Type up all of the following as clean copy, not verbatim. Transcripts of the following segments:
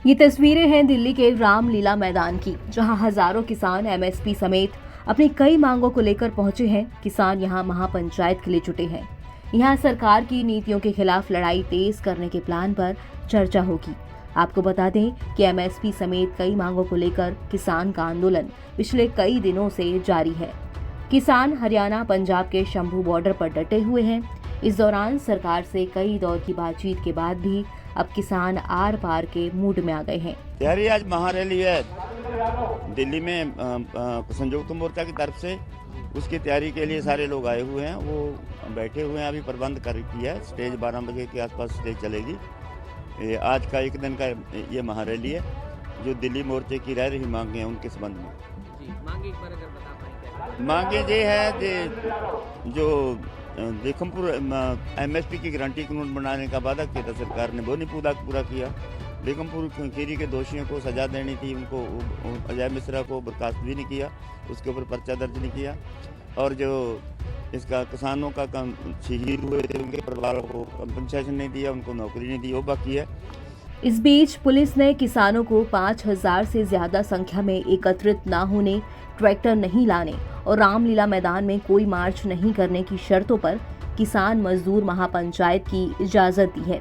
ये तस्वीरें हैं दिल्ली के रामलीला मैदान की, जहां हजारों किसान एमएसपी समेत अपनी कई मांगों को लेकर पहुंचे हैं। किसान यहां महापंचायत के लिए जुटे हैं। यहां सरकार की नीतियों के खिलाफ लड़ाई तेज करने के प्लान पर चर्चा होगी। आपको बता दें कि एमएसपी समेत कई मांगों को लेकर किसान का आंदोलन पिछले कई दिनों से जारी है। किसान हरियाणा पंजाब के शंभू बॉर्डर पर डटे हुए हैं। इस दौरान सरकार से कई दौर की बातचीत के बाद भी अब किसान आर पार के मूड में आ गए हैं। यारी आज महारैली है दिल्ली में संयुक्त मोर्चा की तरफ से, उसकी तैयारी के लिए सारे लोग आए हुए हैं। वो बैठे हुए हैं, अभी प्रबंध कर किया है। स्टेज 12 बजे के आसपास स्टेज चलेगी। आज का एक दिन का ये महारैली है, जो दिल्ली मोर्चे की रह रही मांगे हैं उनके संबंध में। मांगे एक बार अगर बता पाएंगे। मांगे ये है जो देखमपुर एमएसपी की गारंटी कानून बनाने का वादा किया था सरकार ने, वो नहीं पूरा किया। बेगमपुर खीरी के दोषियों को सजा देनी थी, उनको अजय मिश्रा को बर्खास्त भी नहीं किया, उसके ऊपर पर्चा दर्ज नहीं किया। और जो इसका किसानों का शहीद हुए थे उनके परिवारों को कंपनसेशन नहीं दिया, उनको नौकरी नहीं दी, वो बाकी है। इस बीच पुलिस ने किसानों को 5000 से ज्यादा संख्या में एकत्रित न होने, ट्रैक्टर नहीं लाने और रामलीला मैदान में कोई मार्च नहीं करने की शर्तों पर किसान मजदूर महापंचायत की इजाजत दी है।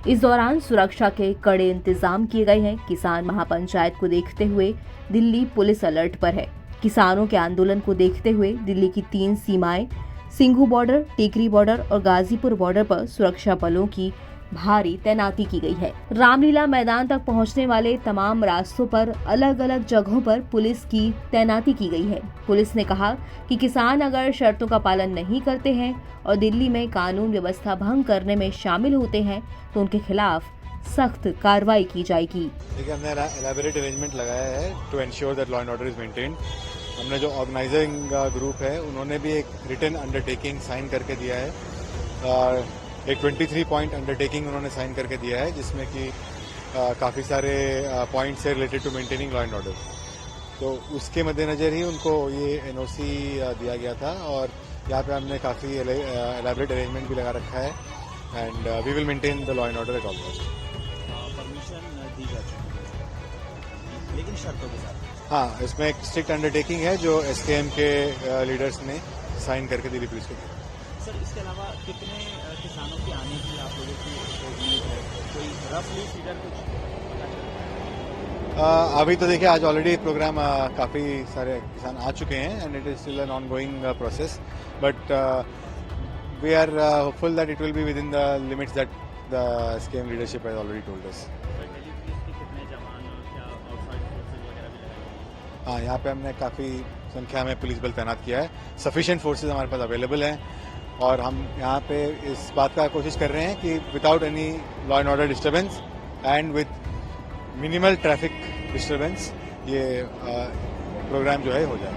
इस दौरान सुरक्षा के कड़े इंतजाम किए गए हैं। किसान महापंचायत को देखते हुए दिल्ली पुलिस अलर्ट पर है। किसानों के आंदोलन को देखते हुए दिल्ली की 3 सीमाएं सिंघू बॉर्डर, टीकरी बॉर्डर और गाजीपुर बॉर्डर पर सुरक्षा बलों की भारी तैनाती की गई है। रामलीला मैदान तक पहुंचने वाले तमाम रास्तों पर अलग अलग जगहों पर पुलिस की तैनाती की गई है। पुलिस ने कहा कि किसान अगर शर्तों का पालन नहीं करते हैं और दिल्ली में कानून व्यवस्था भंग करने में शामिल होते हैं तो उनके खिलाफ सख्त कार्रवाई की जाएगी। देखिए, हमने एलैबोरेट अरेंजमेंट लगाया है to ensure that law and order is maintained. हमने जो ऑर्गेनाइजिंग ग्रुप है उन्होंने भी एक रिटन अंडरटेकिंग साइन करके दिया है। एक 23 पॉइंट अंडरटेकिंग उन्होंने साइन करके दिया है, जिसमें कि काफ़ी सारे पॉइंट्स है related to maintaining law and order. तो उसके मद्देनज़र ही उनको ये एनओसी दिया गया था और यहाँ पे हमने काफ़ी एलैबोरेट अरेंजमेंट भी लगा रखा है and we will maintain the law and order at all cost. Permission दी जा चुकी है, लेकिन शर्तों के साथ। हाँ, इसमें एक स्ट्रिक्ट अंडरटेकिंग है जो एसकेएम के लीडर्स ने साइन करके दिल्ली पुलिस को दिया। सर, इसके अलावा कितने किसानों की आने की आप लोगों की उम्मीद है? कोई रफली फिगर कुछ? अभी तो देखिए, आज ऑलरेडी प्रोग्राम काफ़ी सारे किसान आ चुके हैं and it is still an ongoing process, but we are hopeful that it will be within the limits that the scheme leadership has already told us. कितने जवान और क्या आउटसाइड फोर्सेस वगैरह भी लगाई? हाँ, यहाँ पे हमने काफ़ी संख्या में पुलिस बल तैनात किया है। सफिशिएंट फोर्सेज हमारे पास अवेलेबल हैं और हम यहाँ पे इस बात का कोशिश कर रहे हैं कि without any law and order disturbance and with minimal traffic disturbance ये प्रोग्राम जो है हो जाए।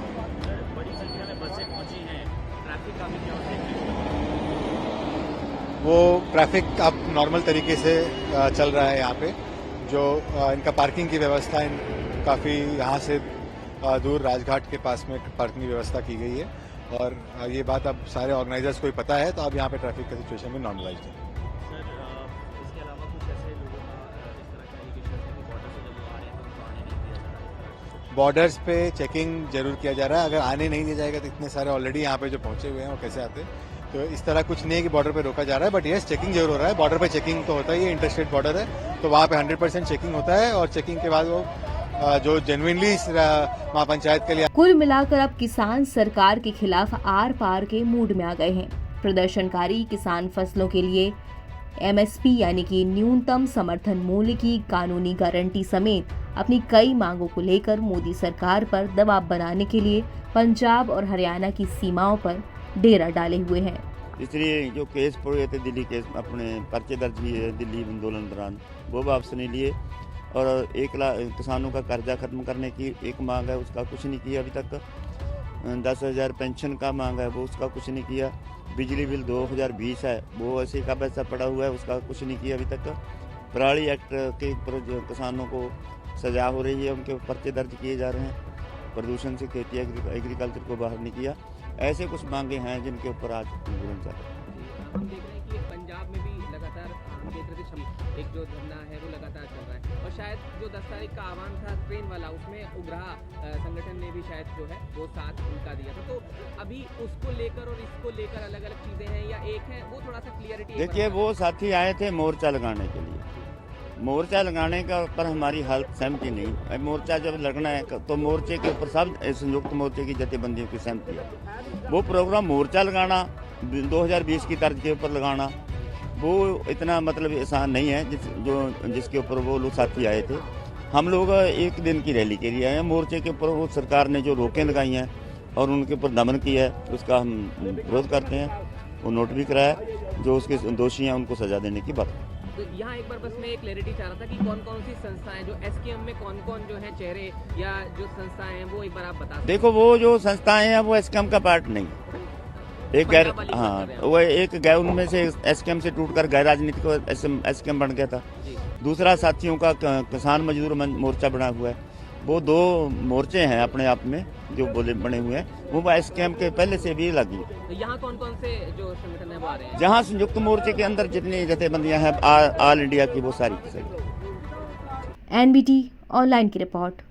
बड़ी संख्या में बसें पहुंची हैं, ट्रैफिक का भी क्या होता है? वो ट्रैफिक अब नॉर्मल तरीके से चल रहा है यहाँ पे। जो इनका पार्किंग की व्यवस्था काफ़ी यहाँ से दूर राजघाट के पास में पार्किंग की व्यवस्था की गई है और ये बात अब सारे ऑर्गेनाइजर्स को ही पता है, तो अब यहाँ पे ट्रैफिक का सिचुएशन भी नॉर्मलाइज्ड है। सर, इसके अलावा कुछ ऐसे लोगों का इस तरह का एलिगेशन है कि बॉर्डर से जब वो आ रहे हैं तो उनको आने नहीं दिया जा रहा है? बॉर्डर्स पे चेकिंग जरूर किया जा रहा है। अगर आने नहीं दिया जाएगा तो इतने सारे ऑलरेडी यहाँ पे जो पहुंचे हुए हैं वो कैसे आते? तो इस तरह कुछ नहीं है कि बॉर्डर पे रोका जा रहा है, बट येस, चेकिंग जरूर हो रहा है। बॉर्डर पे चेकिंग तो होता ही है, इंटरस्टेट बॉर्डर है तो वहाँ पे 100% चेकिंग होता है और चेकिंग के बाद वो जो जेन्युइनली महापंचायत के लिए। कुल मिलाकर अब किसान सरकार के खिलाफ आर पार के मूड में आ गए हैं। प्रदर्शनकारी किसान फसलों के लिए एमएसपी यानी कि न्यूनतम समर्थन मूल्य की कानूनी गारंटी समेत अपनी कई मांगों को लेकर मोदी सरकार पर दबाव बनाने के लिए पंजाब और हरियाणा की सीमाओं पर डेरा डाले हुए हैं। इसलिए जो केस पड़े थे दिल्ली केस, अपने पर्चे दर्ज किए दिल्ली आंदोलन दौरान, वो वापस नहीं लिए। और 1 लाख किसानों का कर्जा खत्म करने की एक मांग है, उसका कुछ नहीं किया अभी तक। 10,000 पेंशन का मांग है, वो उसका कुछ नहीं किया। बिजली बिल 2020 है, वो ऐसे का वैसा पड़ा हुआ है, उसका कुछ नहीं किया अभी तक। पराली एक्ट के ऊपर जो किसानों को सजा हो रही है, उनके पर्चे दर्ज किए जा रहे हैं। प्रदूषण से खेती एग्रीकल्चर को बाहर नहीं किया। ऐसे कुछ मांगे हैं जिनके ऊपर आज आंदोलन चल रहा है। हम देख रहे हैं कि पंजाब में भी लगातार केंद्र के एक जो धरना है वो लगातार चल रहा है, और शायद जो 10 तारीख का आह्वान था ट्रेन वाला, उसमें उग्रहा संगठन ने भी शायद जो है वो साथ उनका दिया था। तो अभी उसको लेकर और इसको लेकर अलग अलग चीज़ें हैं या एक है, वो थोड़ा सा क्लियरिटी। देखिए, वो साथी आए थे मोर्चा लगाने के लिए। मोर्चा लगाने का पर हमारी हालत सहमति नहीं। मोर्चा जब लगना है तो मोर्चे के ऊपर सब संयुक्त मोर्चे की जथेबंदियों की सहमति है। वो प्रोग्राम मोर्चा लगाना 2020 की तर्ज के ऊपर लगाना, वो इतना मतलब आसान नहीं है जिसके ऊपर वो लोग साथी आए थे। हम लोग एक दिन की रैली के लिए आए हैं। मोर्चे के ऊपर वो सरकार ने जो रोकें लगाई हैं और उनके ऊपर दमन किया है, उसका हम विरोध करते हैं। वो नोट भी कराया, जो उसके दोषी हैं उनको सजा देने की बात। तो यहाँ एक बार बस मैं एक क्लैरिटी चाह रहा था कि कौन कौन सी संस्थाएं, जो एसकेएम में कौन कौन जो है चेहरे या जो संस्थाएं हैं, वो एक बार आप बता सकते हैं। देखो, वो जो संस्थाएं हैं वो एसकेएम का पार्ट नहीं, एक गैर, हाँ, वो एक गैर, उनमें से एसकेएम से टूटकर गैर राजनीतिक एसकेएम बन गया था। दूसरा साथियों का किसान मजदूर मोर्चा बना हुआ है। वो दो मोर्चे हैं अपने आप में जो बने हुए हैं, वो एसकेएम के पहले से भी लगी। तो यहाँ कौन कौन से जो संगठन है वो आ रहे हैं? जहाँ संयुक्त मोर्चे के अंदर जितनी जथेबंदियां हैं ऑल इंडिया की, वो सारी की सारी। एनबीटी ऑनलाइन की रिपोर्ट।